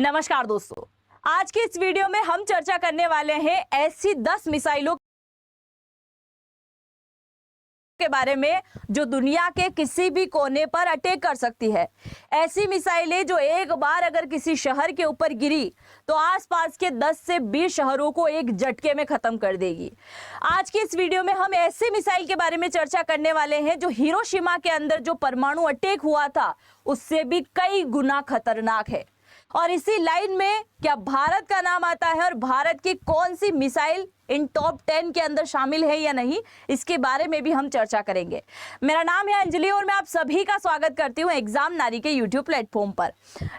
नमस्कार दोस्तों, आज की इस वीडियो में हम चर्चा करने वाले हैं ऐसी 10 मिसाइलों के बारे में जो दुनिया के किसी भी कोने पर अटैक कर सकती है। ऐसी मिसाइलें जो एक बार अगर किसी शहर के ऊपर गिरी तो आसपास के 10 से 20 शहरों को एक झटके में खत्म कर देगी। आज की इस वीडियो में हम ऐसी मिसाइल के बारे में चर्चा करने वाले हैं जो हिरोशिमा के अंदर जो परमाणु अटैक हुआ था उससे भी कई गुना खतरनाक है। और इसी लाइन में क्या भारत का नाम आता है और भारत की कौन सी मिसाइल इन टॉप 10 के अंदर शामिल है या नहीं, इसके बारे में भी हम चर्चा करेंगे। मेरा नाम है अंजलि और मैं आप सभी का स्वागत करती हूं एग्जाम नारी के यूट्यूब प्लेटफॉर्म पर।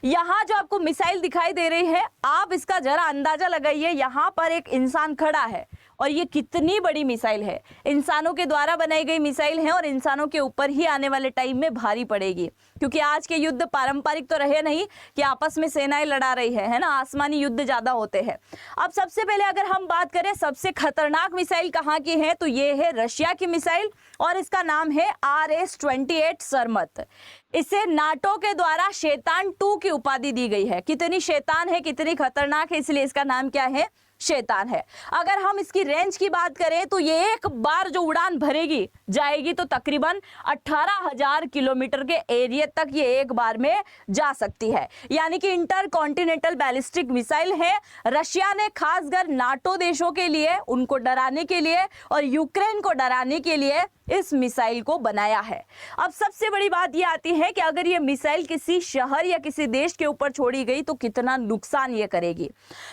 यहां जो आपको मिसाइल दिखाई दे रही है, आप इसका जरा अंदाजा लगाइए। यहां पर एक इंसान खड़ा है और ये कितनी बड़ी मिसाइल है। इंसानों के द्वारा बनाई गई मिसाइल है और इंसानों के ऊपर ही आने वाले टाइम में भारी पड़ेगी, क्योंकि आज के युद्ध पारंपरिक तो रहे नहीं कि आपस में सेनाएं लड़ा रही है ना, आसमानी युद्ध ज्यादा होते हैं। अब सबसे पहले अगर हम बात करें सबसे खतरनाक मिसाइल कहाँ की है, तो ये है रशिया की मिसाइल और इसका नाम है RS-28 सरमत। इसे नाटो के द्वारा शैतान 2 की उपाधि दी गई है। कितनी शैतान है, कितनी खतरनाक है, इसलिए इसका नाम क्या है, शैतान है। अगर हम इसकी रेंज की बात करें तो ये एक बार जो उड़ान भरेगी जाएगी तो तकरीबन 18,000 किलोमीटर के एरिया तक ये एक बार में जा सकती है, यानी कि इंटर कॉन्टिनेंटल बैलिस्टिक मिसाइल है। रशिया ने खासकर नाटो देशों के लिए, उनको डराने के लिए और यूक्रेन को डराने के लिए इस मिसाइल को बनाया है। अब सबसे बड़ी बात यह आती है कि अगर ये मिसाइल किसी शहर या किसी देश के ऊपर छोड़ी गई तो कितना नुकसान ये करेगी।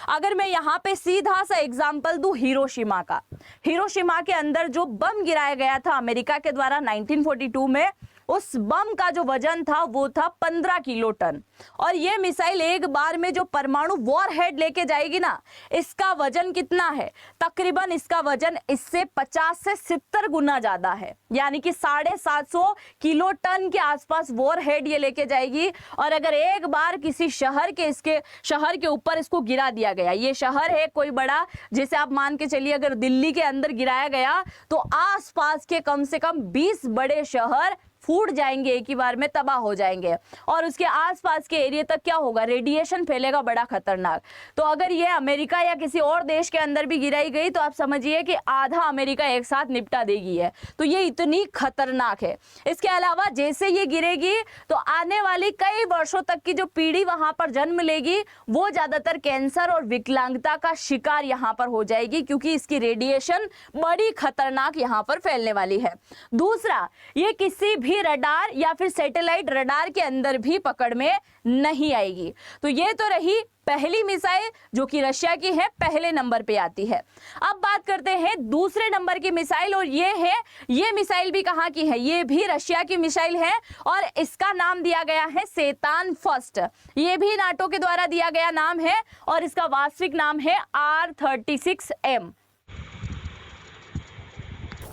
अगर मैं यहाँ पे सीधा सा एग्जांपल दूं हिरोशिमा का, हिरोशिमा के अंदर जो बम गिराया गया था अमेरिका के द्वारा 1942 में, उस बम का जो वजन था वो था 15 किलो टन। और ये मिसाइल एक बार में जो परमाणु वॉरहेड लेके जाएगी ना, इसका वजन कितना है, तकरीबन इसका वजन इससे 50 से 70 गुना ज्यादा है, यानी कि 750 किलो टन के आसपास वॉरहेड ये लेके जाएगी। और अगर एक बार किसी शहर के ऊपर इसको गिरा दिया गया, ये शहर है कोई बड़ा, जैसे आप मान के चलिए अगर दिल्ली के अंदर गिराया गया तो आसपास के कम से कम 20 बड़े शहर फूट जाएंगे, एक ही बार में तबाह हो जाएंगे। और उसके आसपास के एरिया तक क्या होगा, रेडिएशन फैलेगा बड़ा खतरनाक। तो अगर ये अमेरिका या किसी और देश के अंदर भी गिराई गई तो आप समझिए कि आधा अमेरिका एक साथ निपटा देगी है। तो ये इतनी खतरनाक है। इसके अलावा जैसे ये गिरेगी तो आने वाली कई वर्षों तक की जो पीढ़ी वहां पर जन्म लेगी वो ज्यादातर कैंसर और विकलांगता का शिकार यहाँ पर हो जाएगी, क्योंकि इसकी रेडिएशन बड़ी खतरनाक यहाँ पर फैलने वाली है। दूसरा, ये किसी भी रडार या फिर सैटेलाइट रडार के अंदर भी पकड़ में नहीं आएगी। तो ये तो रही पहली मिसाइल जो कि रशिया की है, पहले नंबर पे आती है। अब बात करते हैं दूसरे नंबर की मिसाइल, और ये मिसाइल भी कहां की है, ये भी रशिया की मिसाइल है और इसका नाम दिया गया है शैतान फर्स्ट। ये भी नाटो के द्वारा दिया गया नाम है और इसका वास्तविक नाम है R-36M।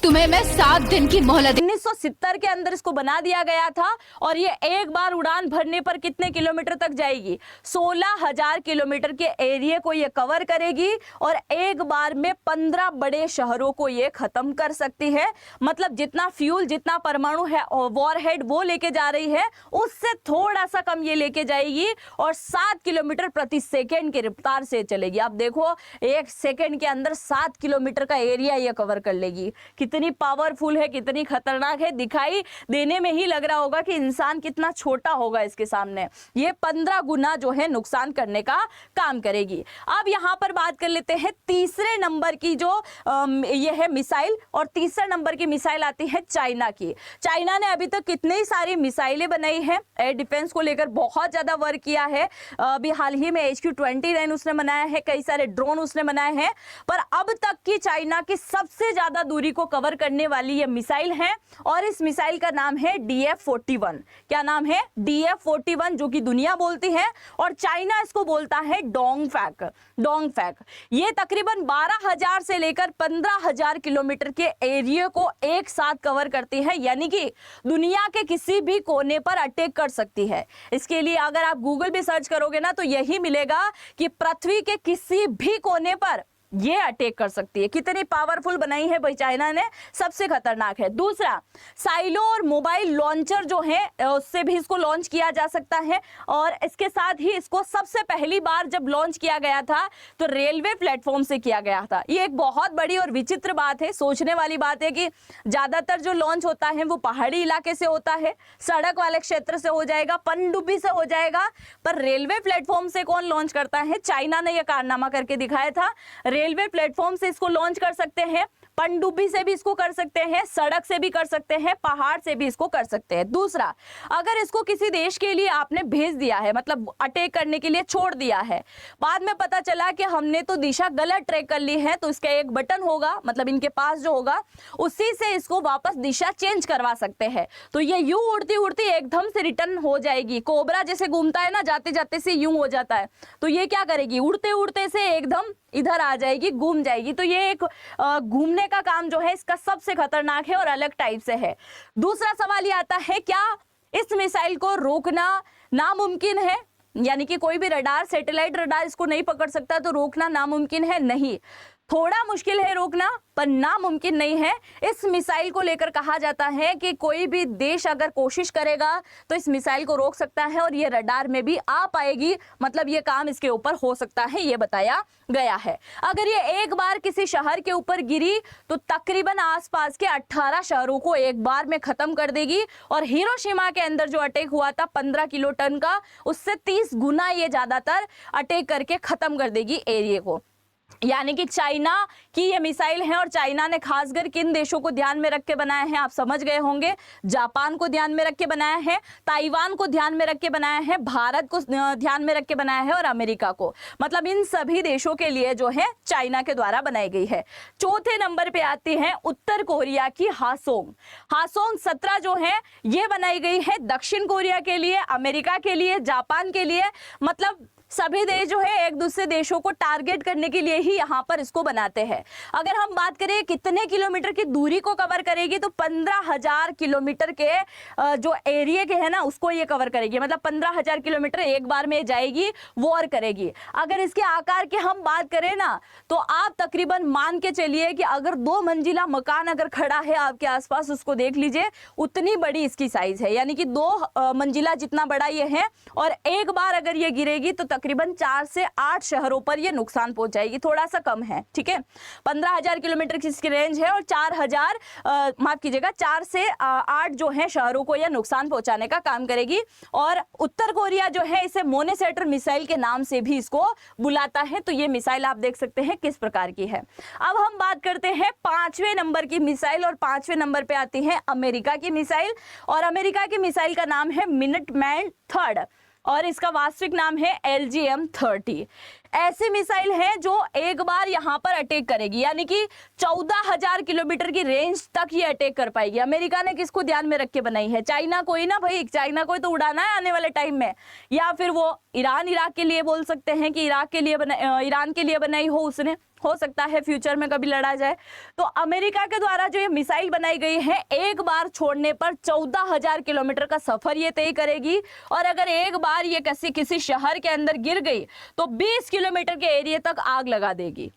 तुम्हें मैं 7 दिन की मोहलत। 1970 के अंदर इसको बना दिया गया था और ये एक बार उड़ान भरने पर कितने किलोमीटर तक जाएगी, 16,000 किलोमीटर के एरिया को ये कवर करेगी और एक बार में 15 बड़े शहरों को ये खत्म कर सकती है। मतलब जितना फ्यूल, जितना परमाणु है वॉरहेड वो लेके जा रही है, उससे थोड़ा सा कम ये लेके जाएगी और 7 किलोमीटर प्रति सेकेंड की रफ्तार से चलेगी। आप देखो, एक सेकेंड के अंदर 7 किलोमीटर का एरिया ये कवर कर लेगी। कितनी पावरफुल है, कितनी खतरनाक है, दिखाई देने में ही लग रहा होगा कि इंसान कितना छोटा होगा इसके सामने। ये 15 गुना जो है नुकसान करने का काम करेगी। अब यहां पर बात कर लेते हैं तीसरे नंबर की जो ये है मिसाइल, और तीसरे नंबर की मिसाइल आती है चाइना की। चाइना ने अभी तक कितनी सारी मिसाइलें बनाई है, एयर डिफेंस को लेकर बहुत ज्यादा वर्क किया है। अभी हाल ही में HQ-29 उसने बनाया है, कई सारे ड्रोन उसने बनाए हैं, पर अब तक की चाइना की सबसे ज्यादा दूरी को कवर करने वाली ये मिसाइल है और इस मिसाइल का नाम है DF-41। क्या नाम है, DF-41, जो कि दुनिया बोलती है और चाइना इसको बोलता है डोंगफैक। ये तकरीबन 12,000 से लेकर 15,000 किलोमीटर के एरिया को एक साथ कवर करती है, यानी कि दुनिया के किसी भी कोने पर अटैक कर सकती है। इसके लिए अगर आप गूगल भी सर्च करोगे ना तो यही मिलेगा कि पृथ्वी के किसी भी कोने पर ये अटैक कर सकती है। कितनी पावरफुल बनाई है भाई चाइना ने, सबसे खतरनाक है। दूसरा, साइलो और मोबाइल लॉन्चर जो है उससे भी इसको लॉन्च किया जा सकता है। और इसके साथ ही इसको सबसे पहली बार जब लॉन्च किया गया था तो रेलवे प्लेटफॉर्म से किया गया था। ये एक बहुत बड़ी और विचित्र बात है, सोचने वाली बात है कि ज्यादातर जो लॉन्च होता है वो पहाड़ी इलाके से होता है, सड़क वाले क्षेत्र से हो जाएगा, पनडुब्बी से हो जाएगा, पर रेलवे प्लेटफॉर्म से कौन लॉन्च करता है? चाइना ने यह कारनामा करके दिखाया था। रेलवे प्लेटफॉर्म से इसको लॉन्च कर सकते हैं, पनडुब्बी से भी इसको कर सकते हैं, सड़क से भी कर सकते हैं, पहाड़ से भी इसको कर सकते हैं। दूसरा, अगर इसको किसी देश के लिए आपने भेज दिया है, मतलब अटैक करने के लिए छोड़ दिया है, बाद में पता चला कि हमने तो दिशा गलत ट्रैक कर ली है, तो इसका एक बटन होगा, मतलब इनके पास जो होगा उसी से इसको वापस दिशा चेंज करवा सकते हैं। तो ये यूं उड़ती उड़ती एकदम से रिटर्न हो जाएगी। कोबरा जैसे घूमता है ना, जाते जाते से यूं हो जाता है, तो ये क्या करेगी, उड़ते उड़ते से एकदम इधर आ जाएगी, घूम जाएगी। तो ये एक घूमने का काम जो है इसका सबसे खतरनाक है और अलग टाइप से है। दूसरा सवाल ये आता है, क्या इस मिसाइल को रोकना नामुमकिन है? यानी कि कोई भी रडार, सैटेलाइट रडार इसको नहीं पकड़ सकता, तो रोकना नामुमकिन है? नहीं, थोड़ा मुश्किल है रोकना, पर नामुमकिन नहीं है। इस मिसाइल को लेकर कहा जाता है कि कोई भी देश अगर कोशिश करेगा तो इस मिसाइल को रोक सकता है और ये रडार में भी आ पाएगी, मतलब ये काम इसके ऊपर हो सकता है, ये बताया गया है। अगर ये एक बार किसी शहर के ऊपर गिरी तो तकरीबन आसपास के 18 शहरों को एक बार में खत्म कर देगी। और हिरोशिमा के अंदर जो अटैक हुआ था 15 किलो टन का, उससे 30 गुना ये ज्यादातर अटैक करके खत्म कर देगी एरिया को। यानी कि चाइना की ये मिसाइल है, और चाइना ने खासकर किन देशों को ध्यान में रख के बनाया है आप समझ गए होंगे। जापान को ध्यान में रख के बनाया है, ताइवान को ध्यान में रख के बनाया है, भारत को ध्यान में रख के बनाया है, और अमेरिका को, मतलब इन सभी देशों के लिए जो है चाइना के द्वारा बनाई गई है। चौथे नंबर पे आती है उत्तर कोरिया की हासोंग। हासोंग 17 जो है ये बनाई गई है दक्षिण कोरिया के लिए, अमेरिका के लिए, जापान के लिए, मतलब सभी देश जो है एक दूसरे देशों को टारगेट करने के लिए ही यहाँ पर इसको बनाते हैं। अगर हम बात करें कितने किलोमीटर की दूरी को कवर करेगी, तो 15,000 किलोमीटर के जो एरिया के है ना उसको ये कवर करेगी, मतलब 15,000 किलोमीटर एक बार में जाएगी, वॉर करेगी। अगर इसके आकार की हम बात करें ना, तो आप तकरीबन मान के चलिए कि अगर 2 मंजिला मकान अगर खड़ा है आपके आसपास, उसको देख लीजिए, उतनी बड़ी इसकी साइज है, यानी कि 2 मंजिला जितना बड़ा ये है। और एक बार अगर ये गिरेगी तो तकरीबन 4 से 8 शहरों पर ये नुकसान पहुंचाएगी, थोड़ा सा कम है, ठीक है। 15,000 किलोमीटर की इसकी रेंज है, और 4 से 8 जो है शहरों को यह नुकसान पहुंचाने का काम करेगी। और उत्तर कोरिया जो है इसे मोनेसेटर मिसाइल के नाम से भी इसको बुलाता है। तो ये मिसाइल आप देख सकते हैं किस प्रकार की है। अब हम बात करते हैं 5वें नंबर की मिसाइल, और 5वें नंबर पे आती है अमेरिका की मिसाइल। और अमेरिका की मिसाइल का नाम है मिनटमैन थर्ड, और इसका वास्तविक नाम है LGM-30। ऐसी मिसाइल है जो एक बार यहां पर अटैक करेगी, यानी कि 14,000 किलोमीटर की रेंज तक ये अटैक कर पाएगी। अमेरिका ने किसको ध्यान में रख के बनाई है? चाइना को ही ना भाई, चाइना को ही तो उड़ाना है आने वाले टाइम में। या फिर वो ईरान इराक के लिए बोल सकते हैं कि ईरान के लिए बनाई हो उसने, हो सकता है फ्यूचर में कभी लड़ा जाए। तो अमेरिका के द्वारा जो ये मिसाइल बनाई गई है, एक बार छोड़ने पर 14,000 किलोमीटर का सफर ये तय करेगी। और अगर एक बार ये किसी शहर के अंदर गिर गई तो 20 किलोमीटर के एरिया तक आग लगा देगी।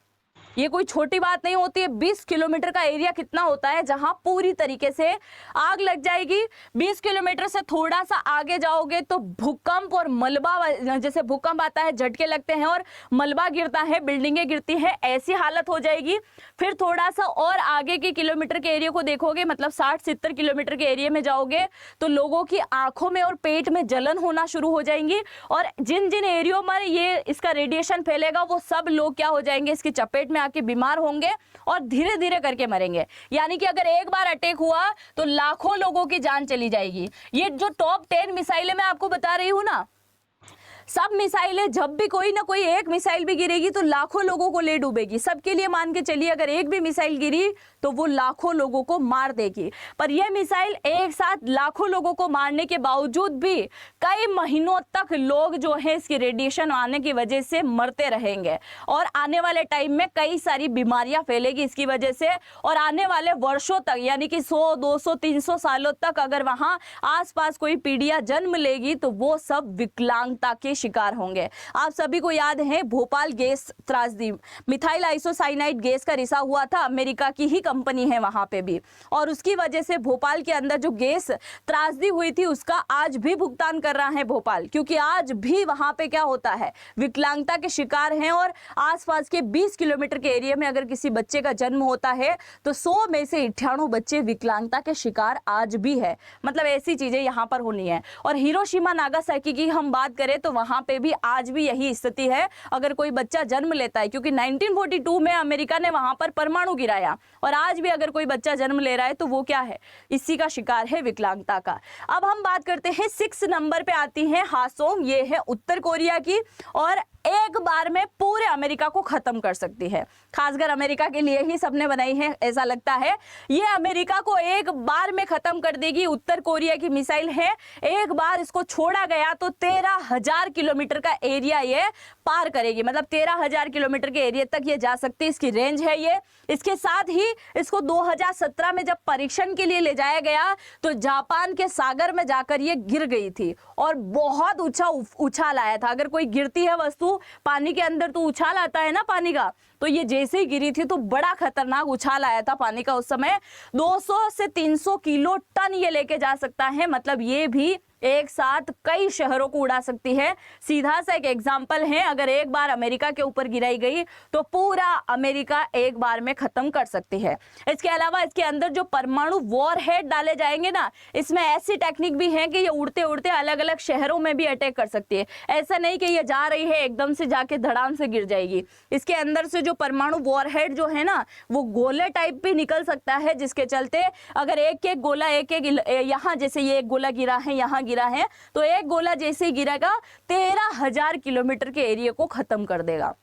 ये कोई छोटी बात नहीं होती है। 20 किलोमीटर का एरिया कितना होता है जहां पूरी तरीके से आग लग जाएगी। 20 किलोमीटर से थोड़ा सा आगे जाओगे तो भूकंप और मलबा, जैसे भूकंप आता है, झटके लगते हैं और मलबा गिरता है, बिल्डिंगें गिरती हैं, ऐसी हालत हो जाएगी। फिर थोड़ा सा और आगे के किलोमीटर के एरिया को देखोगे, मतलब 60-70 किलोमीटर के एरिया में जाओगे तो लोगों की आंखों में और पेट में जलन होना शुरू हो जाएंगी। और जिन जिन एरियो में ये इसका रेडिएशन फैलेगा वो सब लोग क्या हो जाएंगे, इसकी चपेट में आके बीमार होंगे और धीरे धीरे करके मरेंगे। यानी कि अगर एक बार अटैक हुआ तो लाखों लोगों की जान चली जाएगी। ये जो टॉप 10 मिसाइलें मैं आपको बता रही हूं ना, सब मिसाइलें, जब भी कोई ना कोई एक मिसाइल भी गिरेगी तो लाखों लोगों को ले डूबेगी। सबके लिए मान के चलिए, अगर एक भी मिसाइल गिरी तो वो लाखों लोगों को मार देगी। पर यह मिसाइल एक साथ लाखों लोगों को मारने के बावजूद भी कई महीनों तक लोग जो है इसकी रेडिएशन आने की वजह से मरते रहेंगे। और आने वाले टाइम में कई सारी बीमारियां फैलेगी इसकी वजह से। और आने वाले वर्षों तक, यानी कि 100, 200, 300 सालों तक अगर वहां आसपास कोई पीढ़ियां जन्म लेगी तो वो सब विकलांगता के शिकार होंगे। आप सभी को याद है भोपाल गैस त्रासदी, मिथाइल आइसोसाइनाइड गैस का रिसा हुआ था, अमेरिका की ही कंपनी है वहां पे भी, और उसकी वजह से भोपाल के अंदर जो गैस त्रासदी हुई थी उसका आज भी भुगतान कर रहा है भोपाल, क्योंकि आज भी वहां पे क्या होता है, विकलांगता के शिकार हैं। और आसपास के 20 किलोमीटर के एरिया में अगर किसी बच्चे का जन्म होता है तो 100 में से 98 बच्चे विकलांगता के शिकार आज भी है। मतलब ऐसी चीजें यहाँ पर होनी है। और हिरोशिमा नागासाकी की हम बात करें तो वहां पे भी आज भी यही स्थिति है। अगर कोई बच्चा जन्म लेता है, क्योंकि 1942 में अमेरिका ने वहां पर परमाणु गिराया, और आज भी अगर कोई बच्चा जन्म ले रहा है तो वो क्या है, इसी का शिकार है, विकलांगता का। अब हम बात करते हैं 6 नंबर पे आती है हासोंग, ये है उत्तर कोरिया की, और एक बार में पूरे अमेरिका को खत्म कर सकती है। खासकर अमेरिका के लिए ही सबने बनाई है ऐसा लगता है। ये अमेरिका को एक बार में खत्म कर देगी। उत्तर कोरिया की मिसाइल है, एक बार इसको छोड़ा गया तो 13,000 किलोमीटर का एरिया ये पार करेगी। मतलब 13,000 किलोमीटर के एरिया तक ये जा सकती है, इसकी रेंज है ये। इसके साथ ही इसको 2017 में जब परीक्षण के लिए ले जाया गया तो जापान के सागर में जाकर ये गिर गई थी और बहुत ऊंचा उछाल आया था। अगर कोई गिरती है वस्तु पानी के अंदर तो उछाल आता है ना पानी का, तो ये जैसे ही गिरी थी तो बड़ा खतरनाक उछाल आया था पानी का उस समय। 200 से 300 किलो टन ये लेके जा सकता है। मतलब ये भी एक साथ कई शहरों को उड़ा सकती है। सीधा सा एक एग्जाम्पल है, अगर एक बार अमेरिका के ऊपर गिराई गई तो पूरा अमेरिका एक बार में खत्म कर सकती है। इसके अलावा इसके अंदर जो परमाणु वॉरहेड डाले जाएंगे ना, इसमें ऐसी टेक्निक भी है कि ये उड़ते उड़ते अलग अलग शहरों में भी अटैक कर सकती है। ऐसा नहीं कि ये जा रही है एकदम से जाके धड़ाम से गिर जाएगी। इसके अंदर से जो परमाणु वॉरहेड जो है ना, वो गोले टाइप भी निकल सकता है, जिसके चलते अगर एक एक गोला एक यहाँ जैसे ये एक गोला गिरा है, यहाँ गिरा है, तो एक गोला जैसे ही गिरेगा 13,000 किलोमीटर के एरिया को खत्म कर देगा।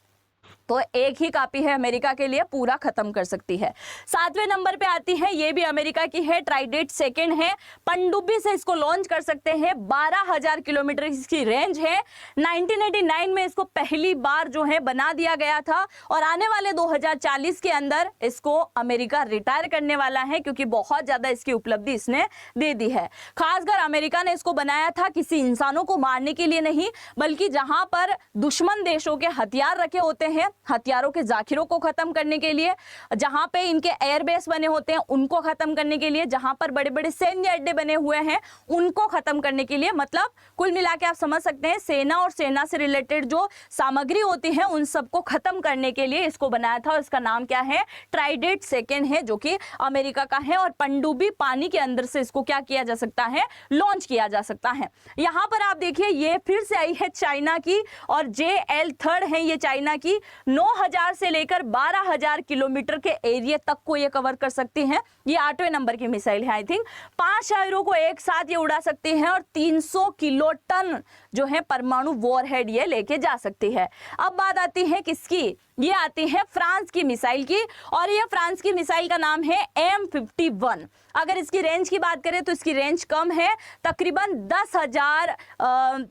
तो एक ही काफी है अमेरिका के लिए, पूरा खत्म कर सकती है। 7वें नंबर पे आती है, ये भी अमेरिका की है, ट्राइडेट सेकंड है। पनडुब्बी से इसको लॉन्च कर सकते हैं, 12,000 किलोमीटर इसकी रेंज है। 1989 में इसको पहली बार जो है बना दिया गया था और आने वाले 2040 के अंदर इसको अमेरिका रिटायर करने वाला है, क्योंकि बहुत ज्यादा इसकी उपलब्धि इसने दे दी है। खासकर अमेरिका ने इसको बनाया था किसी इंसानों को मारने के लिए नहीं, बल्कि जहां पर दुश्मन देशों के हथियार रखे होते हैं, हथियारों के जाखिरों को खत्म करने के लिए, जहां पे इनके एयरबेस बने होते हैं उनको खत्म करने के लिए, जहां पर बड़े बड़े सैन्य अड्डे बने हुए हैं उनको खत्म करने के लिए। मतलब कुल मिला के आप समझ सकते हैं, सेना और सेना से रिलेटेड जो सामग्री होती है उन सबको खत्म करने के लिए इसको बनाया था। और इसका नाम क्या है, ट्राइडेट सेकंड है, जो कि अमेरिका का है। और पनडुब्बी पानी के अंदर से इसको क्या किया जा सकता है, लॉन्च किया जा सकता है। यहां पर आप देखिए ये फिर से आई है चाइना की, और JL3 है ये चाइना की। 9,000 से लेकर 12,000 किलोमीटर के एरिया तक को ये कवर कर सकती है। ये 8वें नंबर की मिसाइल है। आई थिंक 5 शहरों को एक साथ ये उड़ा सकती है और 300 किलो टन जो है परमाणु वॉरहेड ये लेके जा सकती है। अब बात आती है किसकी, ये आती है फ्रांस की मिसाइल की, और ये फ्रांस की मिसाइल का नाम है M51। अगर इसकी रेंज की बात करें तो इसकी रेंज कम है, तकरीबन 10,000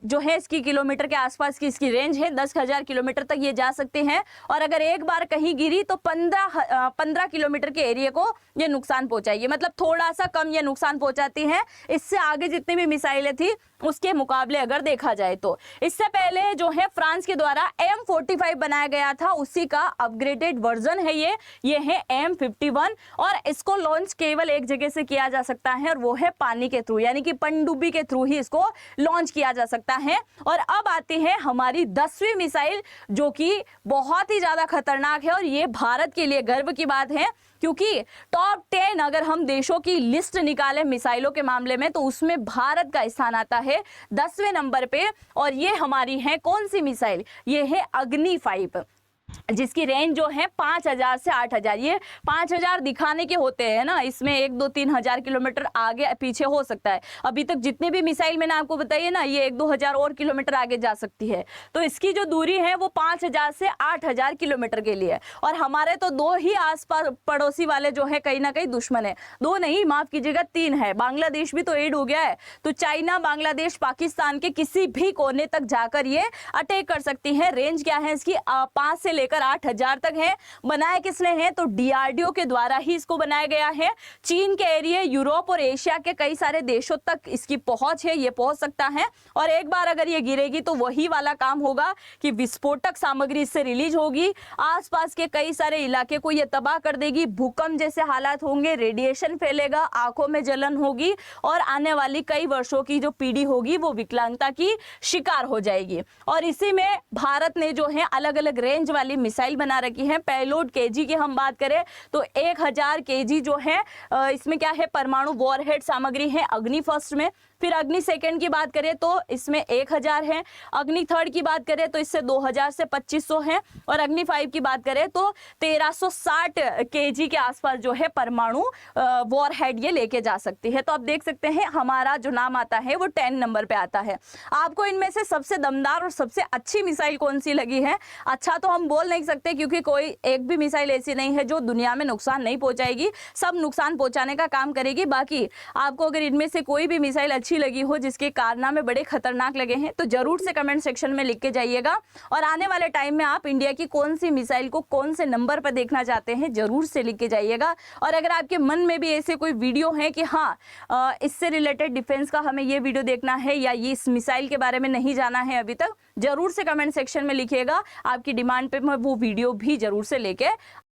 जो है इसकी किलोमीटर के आसपास की इसकी रेंज है। 10,000 किलोमीटर तक ये जा सकते हैं, और अगर एक बार कहीं गिरी तो 15 किलोमीटर के एरिया को ये नुकसान पहुंचाएगी। मतलब थोड़ा सा कम ये नुकसान पहुंचाती है इससे आगे जितनी भी मिसाइलें थी उसके मुकाबले अगर देखा जाए तो। इससे पहले जो है फ्रांस के द्वारा M45 बनाया गया था, उसी का अपग्रेडेड वर्जन है ये है M51, और इसको लॉन्च केवल एक जगह से किया जा सकता है और वो है पानी के थ्रू, यानी कि पनडुब्बी के थ्रू ही इसको लॉन्च किया जा सकता है। और अब आती है हमारी 10वीं मिसाइल, जो कि बहुत ही ज्यादा खतरनाक है, और ये भारत के लिए गर्व की बात है, क्योंकि टॉप 10 अगर हम देशों की लिस्ट निकालें मिसाइलों के मामले में तो उसमें भारत का स्थान आता है 10वें नंबर पे। और ये हमारी है कौन सी मिसाइल, ये है अग्नि 5, जिसकी रेंज जो है 5,000 से 8,000। ये 5,000 दिखाने के होते हैं ना, इसमें 1, 2, 3 हजार किलोमीटर आगे पीछे हो सकता है। अभी तक जितनी भी मिसाइल मैंने आपको बताई है ना, ये 1, 2 हजार और किलोमीटर आगे जा सकती है। तो इसकी जो दूरी है वो 5,000 से 8,000 किलोमीटर के लिए। और हमारे तो 2 ही आसपास पड़ोसी वाले जो है कहीं ना कहीं दुश्मन है, 2 नहीं माफ कीजिएगा 3 है, बांग्लादेश भी तो ऐड हो गया है। तो चाइना, बांग्लादेश, पाकिस्तान के किसी भी कोने तक जाकर ये अटैक कर सकती है। रेंज क्या है इसकी, 5 से लेकर लेकर 8000 तक है। बनाया किसने है? तो डीआरडीओ के द्वारा ही इसको बनाया गया है। चीन के एरिया, यूरोप और एशिया के कई सारे देशों तक इसकी पहुंच है, ये पहुंच सकता है। और एक बार अगर ये गिरेगी तो वही वाला काम होगा कि विस्फोटक सामग्री इससे रिलीज होगी, आसपास के कई सारे इलाके को ये तबाह कर देगी, भूकंप जैसे हालात होंगे, रेडिएशन फैलेगा, आंखों में जलन होगी और आने वाली कई वर्षों की जो पीढ़ी होगी वो विकलांगता की शिकार हो जाएगी। और इसी में भारत ने जो है अलग अलग रेंज वाली मिसाइल बना रखी है। पेलोड केजी की हम बात करें तो 1000 केजी जो है इसमें क्या है? परमाणु वॉरहेड सामग्री है अग्नि फर्स्ट में। फिर अग्नि सेकंड की बात करें तो इसमें 1000 है। अग्नि थर्ड की बात करें तो इससे 2000 से 2500 है। और अग्नि 5 की बात करें तो 1360 केजी के आसपास जो है परमाणु वॉरहेड ये लेके जा सकती है। तो आप देख सकते हैं हमारा जो नाम आता है वो 10 नंबर पे आता है। आपको इनमें से सबसे दमदार और सबसे अच्छी मिसाइल कौन सी लगी है? अच्छा तो हम बोल नहीं सकते क्योंकि कोई एक भी मिसाइल ऐसी नहीं है जो दुनिया में नुकसान नहीं पहुंचाएगी, सब नुकसान पहुंचाने का काम करेगी। बाकी आपको अगर इनमें से कोई भी मिसाइल अच्छी लगी हो, जिसके कारनामे बड़े खतरनाक लगे हैं, तो जरूर से कमेंट सेक्शन में लिख के जाइएगा। और आने वाले टाइम में आप इंडिया की कौन सी मिसाइल को कौन से नंबर पर देखना चाहते हैं, जरूर से लिख के जाइएगा। और अगर आपके मन में भी ऐसे कोई वीडियो है कि हाँ इससे रिलेटेड डिफेंस का हमें ये वीडियो देखना है या ये इस मिसाइल के बारे में नहीं जाना है अभी तक, जरूर से कमेंट सेक्शन में लिखिएगा। आपकी डिमांड पे मैं वो वीडियो भी जरूर से लेके